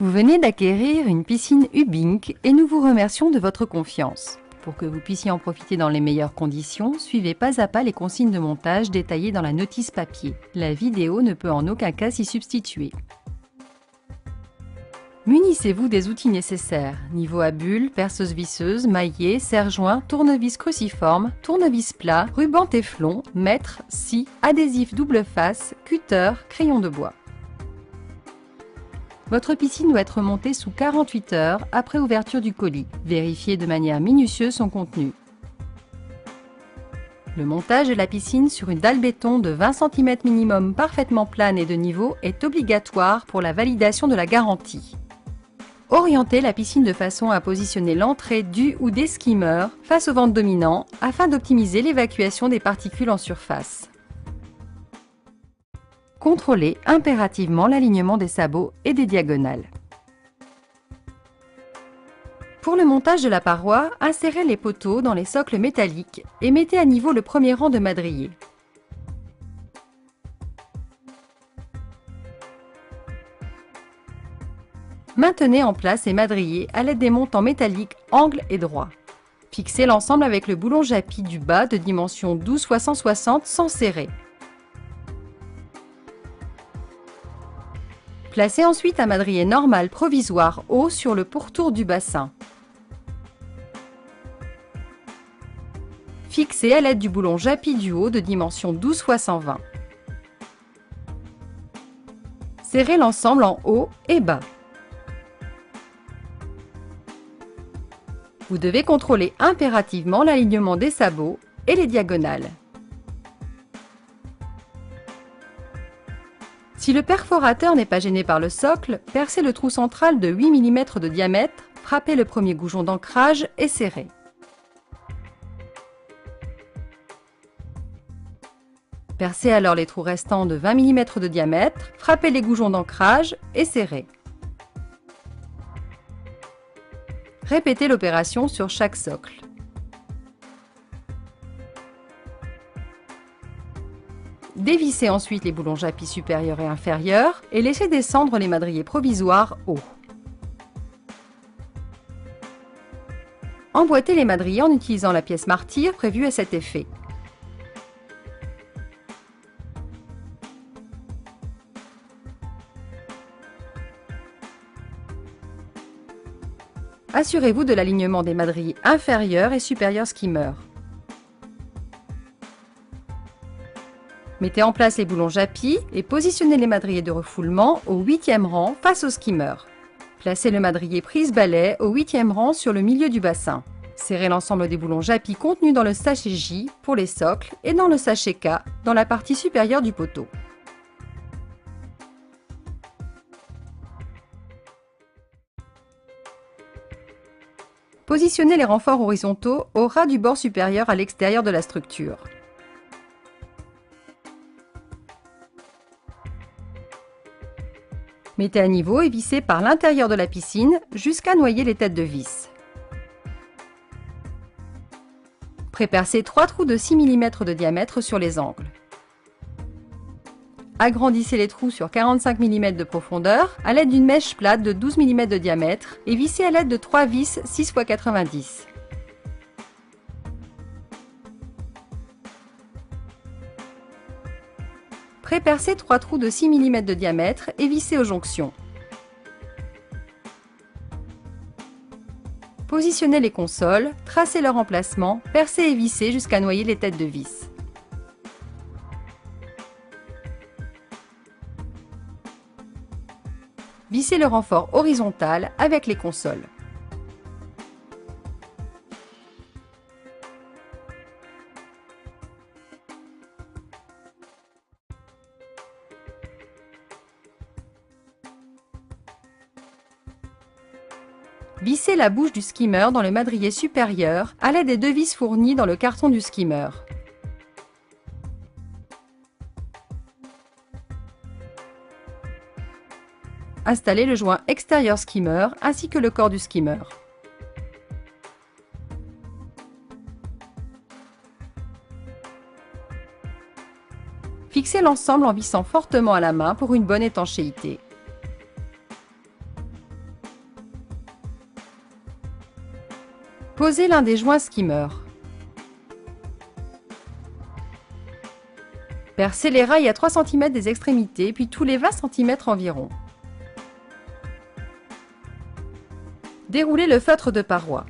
Vous venez d'acquérir une piscine Hubink et nous vous remercions de votre confiance. Pour que vous puissiez en profiter dans les meilleures conditions, suivez pas à pas les consignes de montage détaillées dans la notice papier. La vidéo ne peut en aucun cas s'y substituer. Munissez-vous des outils nécessaires, niveau à bulles, perceuse visseuse, maillet, serre-joint, tournevis cruciforme, tournevis plat, ruban téflon, mètre, scie, adhésif double face, cutter, crayon de bois. Votre piscine doit être montée sous 48 heures après ouverture du colis. Vérifiez de manière minutieuse son contenu. Le montage de la piscine sur une dalle béton de 20 cm minimum parfaitement plane et de niveau est obligatoire pour la validation de la garantie. Orientez la piscine de façon à positionner l'entrée du ou des skimmers face au ventre dominant afin d'optimiser l'évacuation des particules en surface. Contrôlez impérativement l'alignement des sabots et des diagonales. Pour le montage de la paroi, insérez les poteaux dans les socles métalliques et mettez à niveau le premier rang de madriers. Maintenez en place ces madriers à l'aide des montants métalliques angle et droit. Fixez l'ensemble avec le boulon Japy du bas de dimension 12 x 160 sans serrer. Placez ensuite un madrier normal provisoire haut sur le pourtour du bassin. Fixez à l'aide du boulon Japy du haut de dimension 12 x 120. Serrez l'ensemble en haut et bas. Vous devez contrôler impérativement l'alignement des sabots et les diagonales. Si le perforateur n'est pas gêné par le socle, percez le trou central de 8 mm de diamètre, frappez le premier goujon d'ancrage et serrez. Percez alors les trous restants de 20 mm de diamètre, frappez les goujons d'ancrage et serrez. Répétez l'opération sur chaque socle. Dévissez ensuite les boulons Japy supérieurs et inférieurs et laissez descendre les madriers provisoires haut. Emboîtez les madriers en utilisant la pièce martyr prévue à cet effet. Assurez-vous de l'alignement des madriers inférieurs et supérieurs skimmers. Mettez en place les boulons Japy et positionnez les madriers de refoulement au 8e rang face au skimmer. Placez le madrier prise-balai au 8e rang sur le milieu du bassin. Serrez l'ensemble des boulons Japy contenus dans le sachet J pour les socles et dans le sachet K dans la partie supérieure du poteau. Positionnez les renforts horizontaux au ras du bord supérieur à l'extérieur de la structure. Mettez à niveau et vissez par l'intérieur de la piscine jusqu'à noyer les têtes de vis. Prépercez 3 trous de 6 mm de diamètre sur les angles. Agrandissez les trous sur 45 mm de profondeur à l'aide d'une mèche plate de 12 mm de diamètre et vissez à l'aide de 3 vis 6 x 90. Prépercez 3 trous de 6 mm de diamètre et vissez aux jonctions. Positionnez les consoles, tracez leur emplacement, percez et vissez jusqu'à noyer les têtes de vis. Vissez le renfort horizontal avec les consoles. Vissez la bouche du skimmer dans le madrier supérieur à l'aide des 2 vis fournies dans le carton du skimmer. Installez le joint extérieur skimmer ainsi que le corps du skimmer. Fixez l'ensemble en vissant fortement à la main pour une bonne étanchéité. Posez l'un des joints skimmer. Percez les rails à 3 cm des extrémités, puis tous les 20 cm environ. Déroulez le feutre de paroi.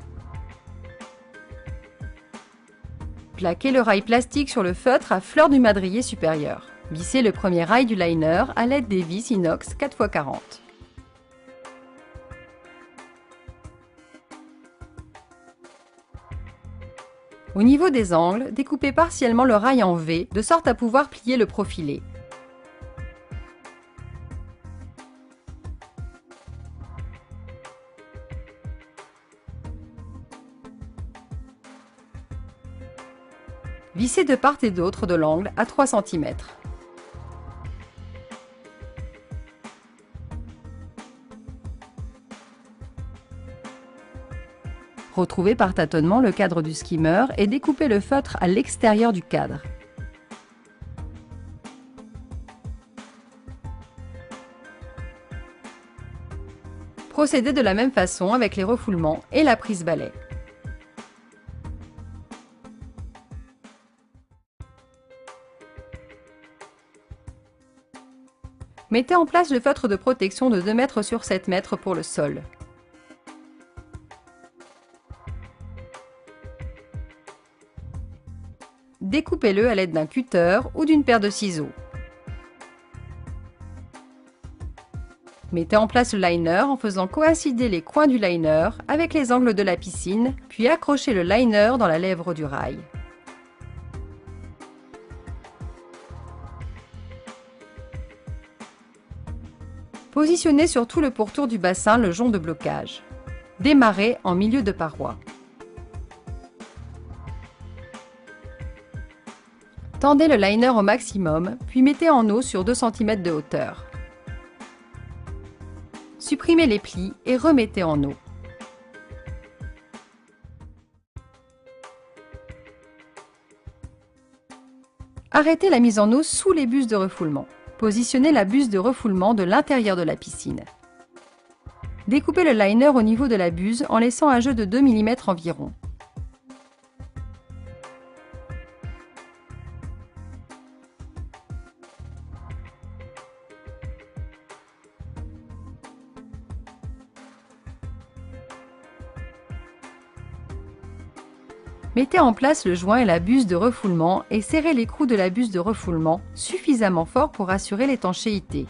Plaquez le rail plastique sur le feutre à fleur du madrier supérieur. Vissez le premier rail du liner à l'aide des vis inox 4x40. Au niveau des angles, découpez partiellement le rail en V, de sorte à pouvoir plier le profilé. Vissez de part et d'autre de l'angle à 3 cm. Retrouvez par tâtonnement le cadre du skimmer et découpez le feutre à l'extérieur du cadre. Procédez de la même façon avec les refoulements et la prise balai. Mettez en place le feutre de protection de 2 m sur 7 m pour le sol. Découpez-le à l'aide d'un cutter ou d'une paire de ciseaux. Mettez en place le liner en faisant coïncider les coins du liner avec les angles de la piscine, puis accrochez le liner dans la lèvre du rail. Positionnez sur tout le pourtour du bassin le jonc de blocage. Démarrez en milieu de paroi. Tendez le liner au maximum, puis mettez en eau sur 2 cm de hauteur. Supprimez les plis et remettez en eau. Arrêtez la mise en eau sous les buses de refoulement. Positionnez la buse de refoulement de l'intérieur de la piscine. Découpez le liner au niveau de la buse en laissant un jeu de 2 mm environ. Mettez en place le joint et la buse de refoulement et serrez l'écrou de la buse de refoulement suffisamment fort pour assurer l'étanchéité.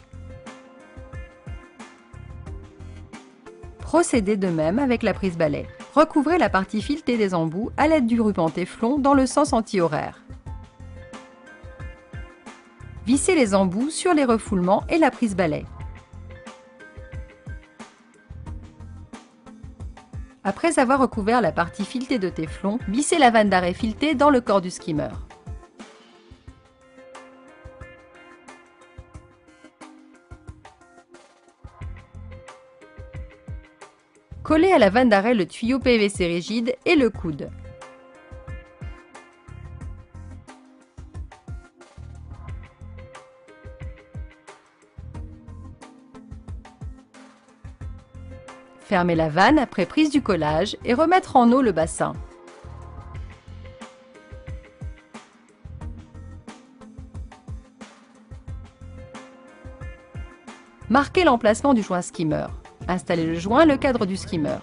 Procédez de même avec la prise balai. Recouvrez la partie filetée des embouts à l'aide du ruban téflon dans le sens anti-horaire. Vissez les embouts sur les refoulements et la prise balai. Après avoir recouvert la partie filetée de téflon, vissez la vanne d'arrêt filetée dans le corps du skimmer. Collez à la vanne d'arrêt le tuyau PVC rigide et le coude. Fermez la vanne après prise du collage et remettre en eau le bassin. Marquez l'emplacement du joint skimmer. Installez le joint et le cadre du skimmer.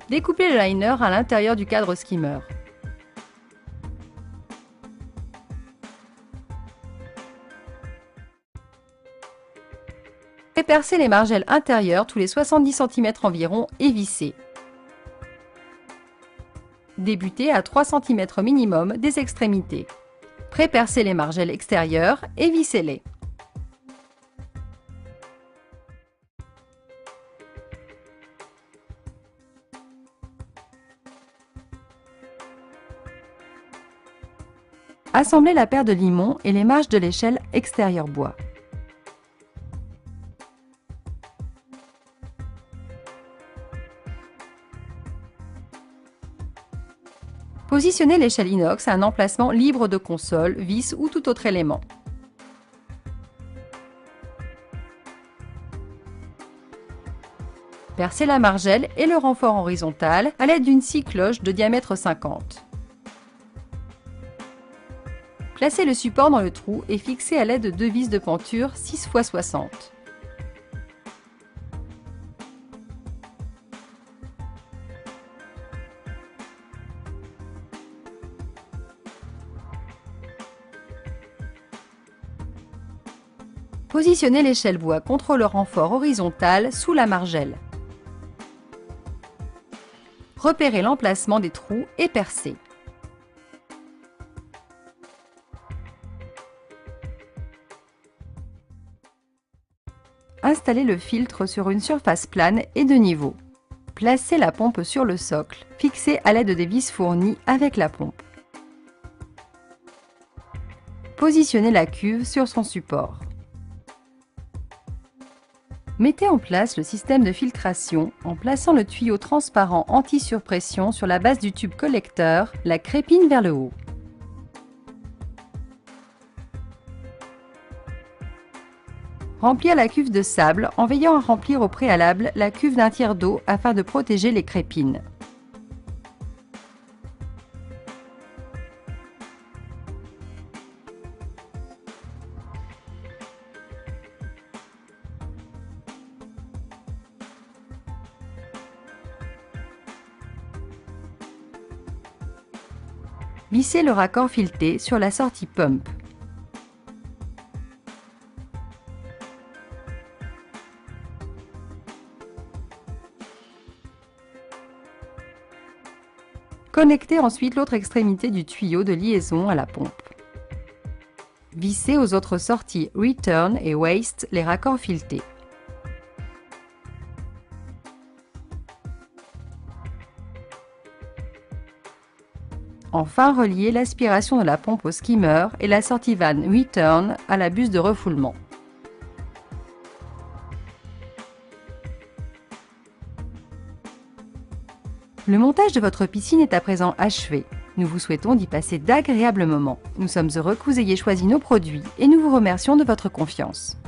Découpez le liner à l'intérieur du cadre skimmer. Percez les margelles intérieures tous les 70 cm environ et vissez. Débutez à 3 cm minimum des extrémités. Pré-percez les margelles extérieures et vissez-les. Assemblez la paire de limons et les marches de l'échelle extérieure bois. Positionnez l'échelle inox à un emplacement libre de console, vis ou tout autre élément. Percez la margelle et le renfort horizontal à l'aide d'une scie cloche de diamètre 50. Placez le support dans le trou et fixez à l'aide de 2 vis de penture 6 x 60. Positionnez l'échelle bois contre le renfort horizontal sous la margelle. Repérez l'emplacement des trous et percez. Installez le filtre sur une surface plane et de niveau. Placez la pompe sur le socle, fixée à l'aide des vis fournies avec la pompe. Positionnez la cuve sur son support. Mettez en place le système de filtration en plaçant le tuyau transparent anti-surpression sur la base du tube collecteur, la crépine vers le haut. Remplir la cuve de sable en veillant à remplir au préalable la cuve d'un tiers d'eau afin de protéger les crépines. Vissez le raccord fileté sur la sortie pump. Connectez ensuite l'autre extrémité du tuyau de liaison à la pompe. Vissez aux autres sorties Return et Waste les raccords filetés. Enfin, reliez l'aspiration de la pompe au skimmer et la sortie vanne Return à la buse de refoulement. Le montage de votre piscine est à présent achevé. Nous vous souhaitons d'y passer d'agréables moments. Nous sommes heureux que vous ayez choisi nos produits et nous vous remercions de votre confiance.